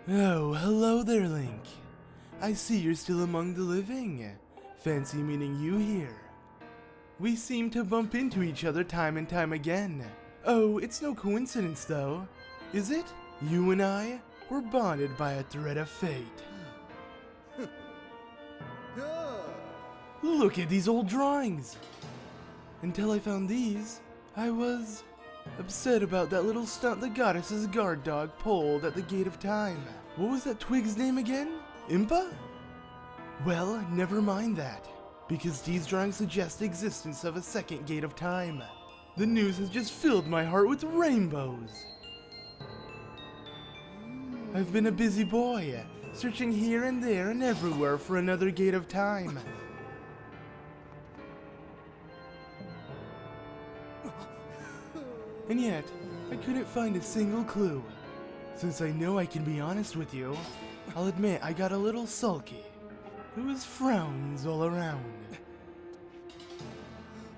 Oh, hello there, Link. I see you're still among the living. Fancy meeting you here. We seem to bump into each other time and time again. Oh, it's no coincidence though, is it? You and I were bonded by a thread of fate. Look at these old drawings. Until I found these, I was upset about that little stunt the goddess's guard dog pulled at the Gate of Time. What was that twig's name again? Impa? Well, never mind that, because these drawings suggest the existence of a second Gate of Time. The news has just filled my heart with rainbows. I've been a busy boy, searching here and there and everywhere for another Gate of Time. And yet, I couldn't find a single clue. Since I know I can be honest with you, I'll admit I got a little sulky. There was frowns all around.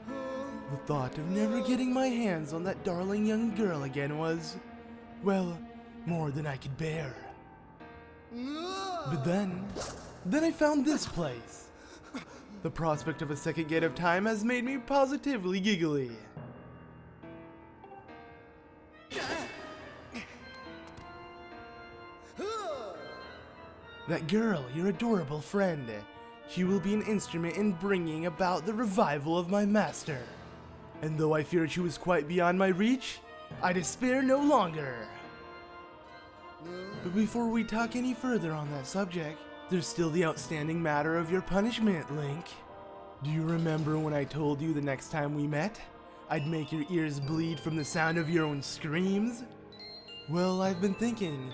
The thought of never getting my hands on that darling young girl again was, well, more than I could bear. But then I found this place. The prospect of a second Gate of Time has made me positively giggly. That girl, your adorable friend, she will be an instrument in bringing about the revival of my master. And though I feared she was quite beyond my reach, I despair no longer. But before we talk any further on that subject, there's still the outstanding matter of your punishment, Link. Do you remember when I told you the next time we met, I'd make your ears bleed from the sound of your own screams? Well, I've been thinking,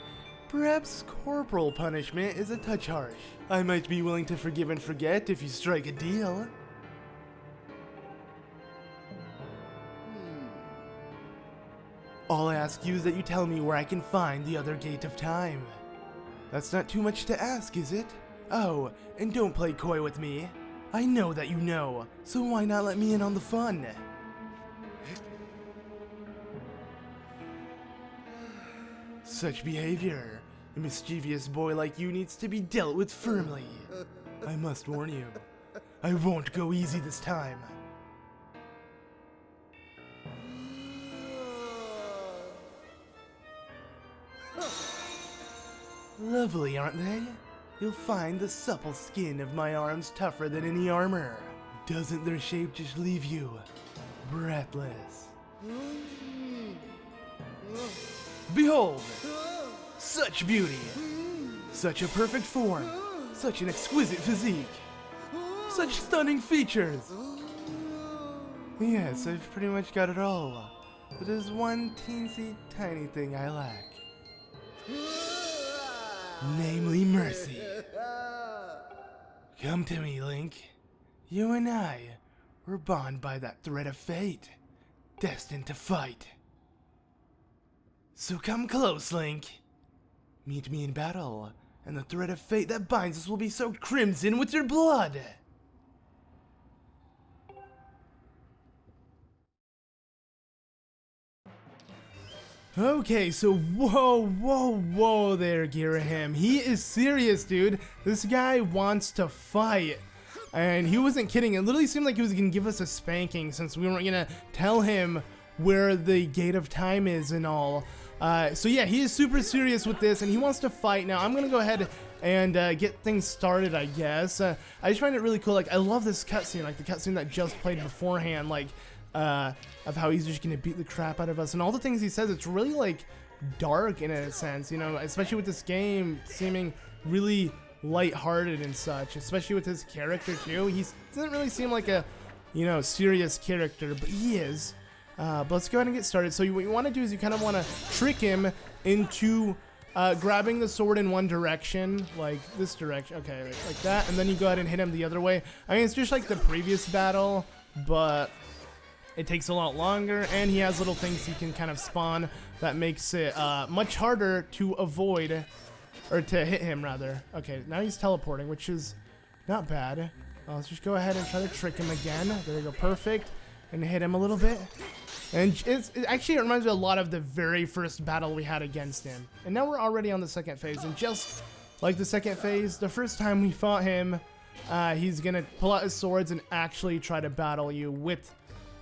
perhaps corporal punishment is a touch harsh. I might be willing to forgive and forget if you strike a deal. All I ask you is that you tell me where I can find the other Gate of Time. That's not too much to ask, is it? Oh, and don't play coy with me. I know that you know, so why not let me in on the fun? Such behavior. A mischievous boy like you needs to be dealt with firmly. I must warn you, I won't go easy this time. Lovely, aren't they? You'll find the supple skin of my arms tougher than any armor. Doesn't their shape just leave you breathless? Behold! Such beauty! Such a perfect form! Such an exquisite physique! Such stunning features! Yes, I've pretty much got it all. But there's one teensy tiny thing I lack. Namely mercy. Come to me, Link. You and I were bound by that thread of fate, destined to fight. So come close, Link. Meet me in battle, and the thread of fate that binds us will be soaked crimson with your blood. Okay, so whoa there, Ghirahim. He is serious, dude. This guy wants to fight. And he wasn't kidding. It literally seemed like he was gonna give us a spanking since we weren't gonna tell him where the Gate of Time is and all. So yeah, he is super serious with this and he wants to fight. Now I'm gonna go ahead and get things started, I guess. I just find it really cool. Like, I love this cutscene, like the cutscene that just played beforehand, like of how he's just gonna beat the crap out of us and all the things he says. It's really like dark in a sense, you know, especially with this game seeming really lighthearted and such, especially with his character too. He doesn't really seem like a, you know, serious character, but he is. But let's go ahead and get started. So what you want to do is you kind of want to trick him into grabbing the sword in one direction, like this direction, okay, like that, and then you go ahead and hit him the other way. I mean, it's just like the previous battle, but it takes a lot longer, and he has little things he can kind of spawn that makes it much harder to avoid, or to hit him rather. Okay, now he's teleporting, which is not bad. Let's just go ahead and try to trick him again. There we go, perfect. And hit him a little bit. And it actually reminds me a lot of the very first battle we had against him. And now we're already on the second phase. And just like the second phase, the first time we fought him, he's going to pull out his swords and actually try to battle you with,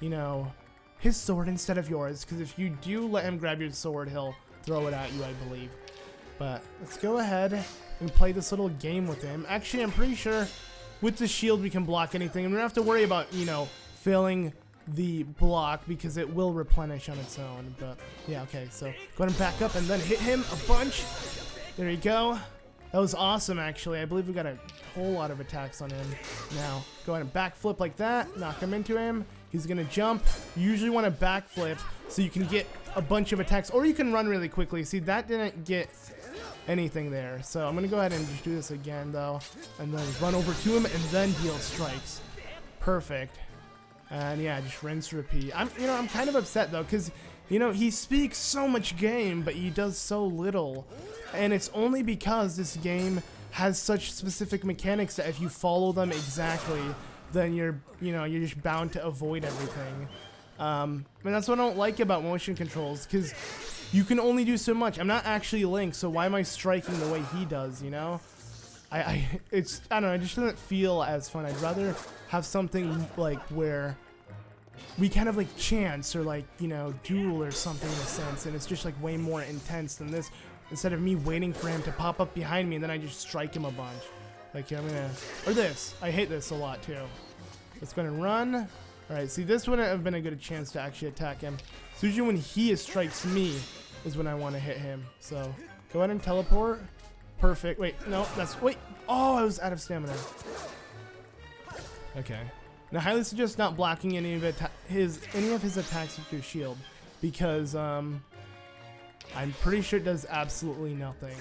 you know, his sword instead of yours. Because if you do let him grab your sword, he'll throw it at you, I believe. But let's go ahead and play this little game with him. Actually, I'm pretty sure with the shield we can block anything. And we don't have to worry about, you know, failing the block because it will replenish on its own. But yeah, okay, so go ahead and back up and then hit him a bunch. There you go. That was awesome, actually. I believe we got a whole lot of attacks on him. Now go ahead and backflip like that, knock him into him. He's gonna jump. You usually want to backflip so you can get a bunch of attacks, or you can run really quickly. See, that didn't get anything there, so I'm gonna go ahead and just do this again though, and then run over to him and then deal strikes. Perfect. And yeah, just rinse, repeat. I'm kind of upset though, because, you know, he speaks so much game, but he does so little. And it's only because this game has such specific mechanics that if you follow them exactly, then you're just bound to avoid everything. And that's what I don't like about motion controls, because you can only do so much. I'm not actually Link, so why am I striking the way he does, you know? I don't know, it just doesn't feel as fun. I'd rather have something like where we kind of like chance or like, you know, duel or something in a sense, and it's just like way more intense than this, instead of me waiting for him to pop up behind me and then I just strike him a bunch. Like, here, I'm gonna, or this. I hate this a lot too. Let's go and run. Alright, see, this wouldn't have been a good chance to actually attack him. So usually when he strikes me is when I want to hit him. So go ahead and teleport. Perfect. Wait, no, wait. Oh, I was out of stamina. Okay. Now, I highly suggest not blocking any of his attacks with your shield, because I'm pretty sure it does absolutely nothing.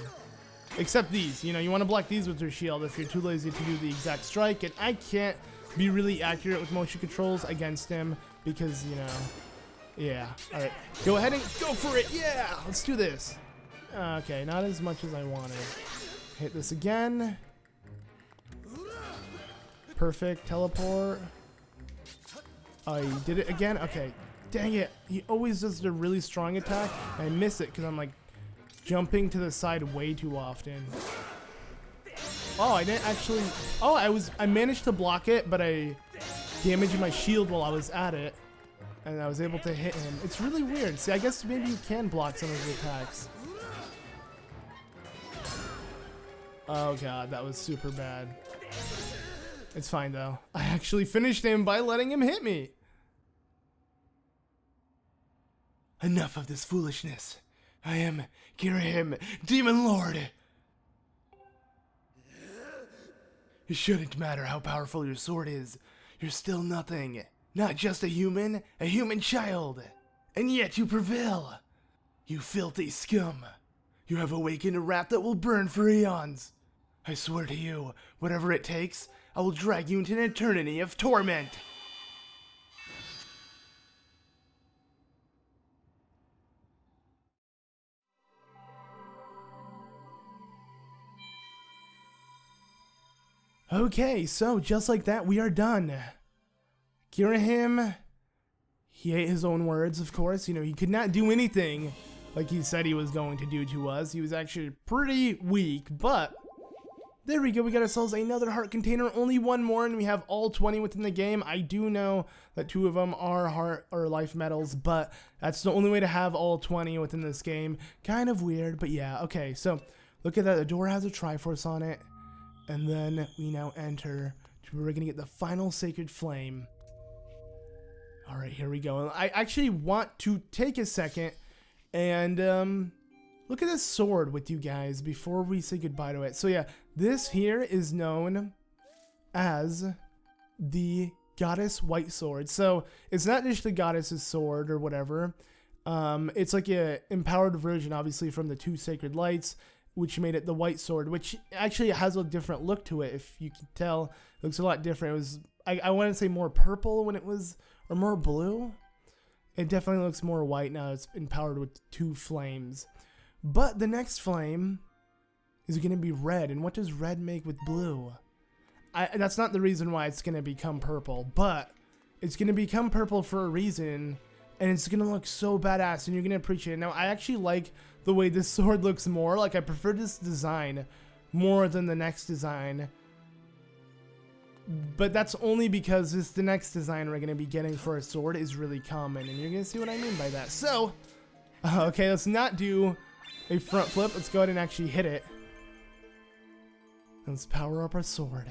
Except these. You know, you want to block these with your shield if you're too lazy to do the exact strike, and I can't be really accurate with motion controls against him because, you know, yeah. Alright, go ahead and go for it. Yeah, let's do this. Okay, not as much as I wanted. Hit this again. Perfect. Teleport. Oh, you did it again? Okay. Dang it. He always does a really strong attack. And I miss it because I'm like jumping to the side way too often. Oh, I didn't actually... Oh, I managed to block it, but I damaged my shield while I was at it. And I was able to hit him. It's really weird. See, I guess maybe you can block some of his attacks. Oh god, that was super bad. It's fine though. I actually finished him by letting him hit me. Enough of this foolishness. I am Ghirahim, Demon Lord. It shouldn't matter how powerful your sword is. You're still nothing. Not just a human child. And yet you prevail. You filthy scum. You have awakened a wrath that will burn for eons. I swear to you, whatever it takes, I will drag you into an eternity of torment. Okay, so just like that, we are done. Ghirahim, he ate his own words, of course. You know, he could not do anything like he said he was going to do to us. He was actually pretty weak, but there we go. We got ourselves another heart container, only one more, and we have all 20 within the game. I do know that 2 of them are heart or life medals, but that's the only way to have all 20 within this game. Kind of weird, but yeah. Okay, so look at that. The door has a Triforce on it, and then we now enter to where we're gonna get the final sacred flame. All right, here we go. I actually want to take a second and look at this sword with you guys before we say goodbye to it. So yeah, this here is known as the Goddess White Sword. So it's not just the goddess's sword or whatever. It's like a empowered version, obviously, from the 2 sacred lights, which made it the White Sword, which actually has a different look to it. If you can tell, it looks a lot different. It was, I want to say more purple when it was, or more blue. It definitely looks more white now. It's empowered with 2 flames. But the next flame is going to be red. And what does red make with blue? That's not the reason why it's going to become purple. But it's going to become purple for a reason. and it's gonna look so badass, and you're gonna appreciate it. Now, I actually like the way this sword looks more. Like, I prefer this design more than the next design, but that's only because the next design we're gonna be getting for a sword is really common, and you're gonna see what I mean by that. So, okay, let's not do a front flip. Let's go ahead and actually hit it. Let's power up our sword.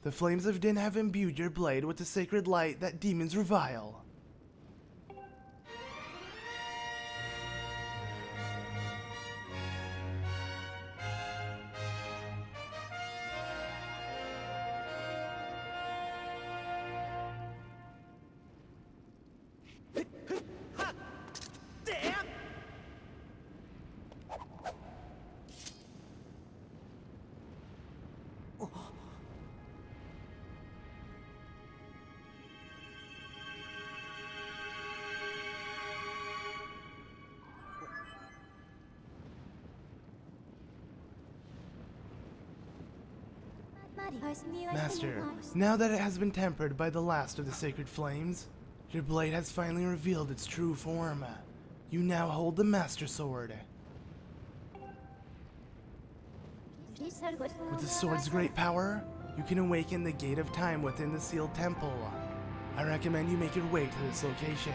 The flames of Din have imbued your blade with the sacred light that demons revile. Master, now that it has been tempered by the last of the sacred flames, your blade has finally revealed its true form. You now hold the Master Sword. With the sword's great power, you can awaken the Gate of Time within the sealed temple. I recommend you make your way to this location.